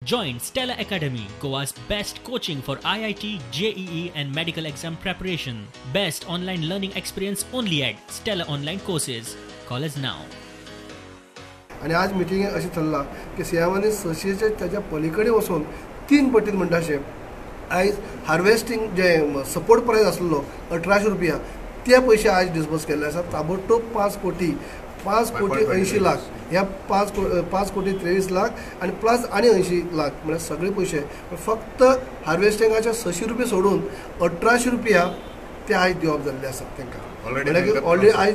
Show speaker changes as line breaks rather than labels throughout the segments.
Join Stella Academy, Goa's best coaching for IIT, JEE and medical exam preparation. Best online learning experience only at Stella Online Courses. Call us now.
आणि आज मिटिंगेक अशें चल्लां की सीएमांनी 600च्या त्याच्या पलीकडे वचून 3 पटीन म्हणटा अशें आयज हार्वेस्टिंग जे सपोर्ट प्रायस आसलो 1800 रुपया ते पयशे आज डिस्बर्स केल्ले आसात. ताबडतोब 5 कोटी 80 लाख ह्या 5 कोटी 23 लाख आणि प्लस आणि 80 लाख म्हणजे सगळे पैसे फक्त हार्वेस्टिंगाच्या 600 रुपये सोडून 1800 रुपया ते आज दिवप जाल्ले आसात तांकां. ऑलरेडी आज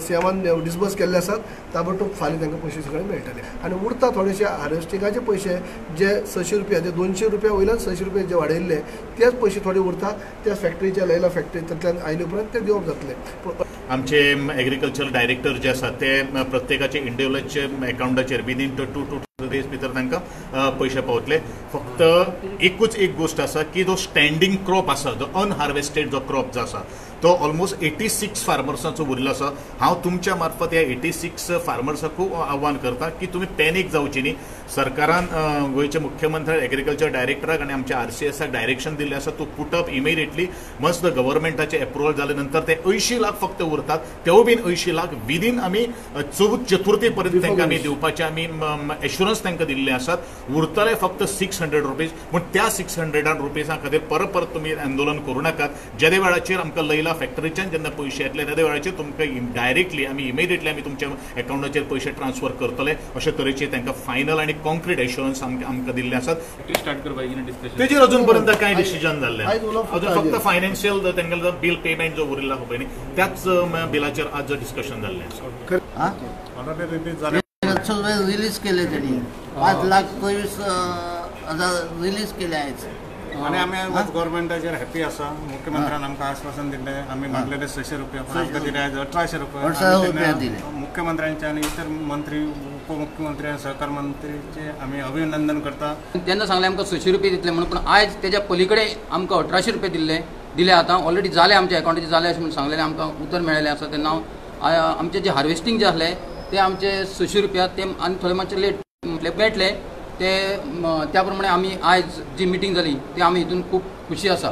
सीएमान डिस्बर्स केल्ले आसात. ताबडतोब फाल्यां तांकां पयशे सगळे मेळटले आणि उरता थोडेशे हार्वेस्टिंगाचे पयशे जे 600 रुपया जे 200 रुपया वयल्यान 600 रुपया जे वाडयल्ले तेच पयशे थोडे उरता त्या फॅक्टरीच्या लयला फॅक्टरींतल्यान आयले उपरांत ते दिवप जातले.
आमचे एग्रीकल्चर डायरेक्टर जे आसात ते प्रत्येकाचे इंडिव्हिज्युअल अकाउंटाचेर विदीन 2 to 3 days भितर तांकां पयशे पावतले. फक्त एकूच एक गोष्ट आसा की जो स्टँडींग क्रॉप आसा जो अनहार्वेस्टेड जो क्रॉप जो आसा तो ऑलमोस्ट 86 फार्मर्सांचो उरलो आसा. हांव तुमच्या मार्फत ह्या 86 फार्मर्सांक खूब आव्हान करता की तुमी पॅनीक जावची न्ही. सरकारान गोंयचे मुख्यमंत्री एग्रीकल्चर डायरेक्टराक आनी आमच्या RCSक डायरेक्शन दिल्लें आसा to put up immediately must the गव्हर्मेंटाचे अप्रुवल जाले नंतर ते 80 लाख फक्त उरतात. तेवूय बीन 80 लाख विदीन आमी चतुर्थी पर्यंत तांकां आमी दिवपाचे आमी एश्युरन्स तांकां दिल्ले आसात. उरतले फक्त 600 रुपीज. पूण त्या 600 रुपीजां खातीर परत तुमी आंदोलन करूं नाकात. ज्या वेळाचेर आमकां लयला फॅक्टरीच्यान जेन्ना पयशे येतले त्या वेळाचेर तुमकां डायरेक्टली आमी इमिडिएटली आमी तुमच्या अकाउंटाचेर पयशे ट्रान्सफर करतले अशे तरेचे तांकां फायनल आनी कॉन्क्रीट एश्युरन्स आमकां दिल्ले आसात. तेजेर अजून पर्यंत कांय डिसिजन जाल्लें अजून फक्त फायनान्शियल तांकां बिल पेमेंट जो उरिल्लो पळय न्ही त्याच बिलाचेर आज डिस्कशन जाल्लें आसा.
रिलीज केले त्यांनी 5,23,000 रिलीज केले आहेत
आणि आम्ही गव्हर्नमेंटाचेर हॅपी आसा. मुख्यमंत्र्यान आमकां आश्वासन दिले आम्ही मागलेले 600 रुपया पण आमकां दिले आज 1800 रुपया दिले. मुख्यमंत्र्यांचे आणि इतर मंत्री उपमुख्यमंत्री सहकार मंत्रीचे आम्ही अभिनंदन करता.
त्यांना सांगले आमकां 600 रुपये दितले म्हणून पण आज त्याच्या पलीकडे आमकां 1800 रुपये दिले आता ऑलरेडी जाले आमच्या अकाउंटाचे जाले अशें म्हणून सांगलेले आमकां उतर मेळ्ळेलें आसा. तेन्ना आमचे जे हार्वेस्टिंग जे आसले ते आमचे 600 रुपया ते आनी थोडे मातशे लेट मेळटले ते त्या प्रमाणे आमी आज जी मिटींग जाली ती आमी हितून खूब खुशी आसा.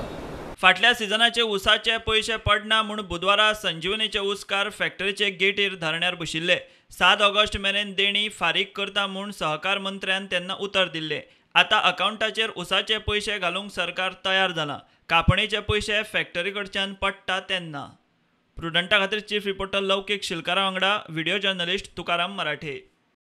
फाटल्या सिजनाचे उसाचे पयशे पडना म्हूण बुधवारा संजीवनीचे उसकार फॅक्टरीचे गेटीर धरण्यार बशिल्ले. 7 ऑगस्ट मेरेन देणी फारीक करता म्हूण सहकार मंत्र्यान तेन्ना उतर दिल्ले. आतां अकाउंटाचेर उसाचे पयशे घालूंक सरकार तयार जाला. कापणेचे पयशे फॅक्टरी कडच्यान पडटा तेन्ना. प्रुडंटा खातीर चीफ रिपोर्टर लौकीक शिलकारा वांगडा व्हिडिओ जर्नलिस्ट तुकाराम मराठे.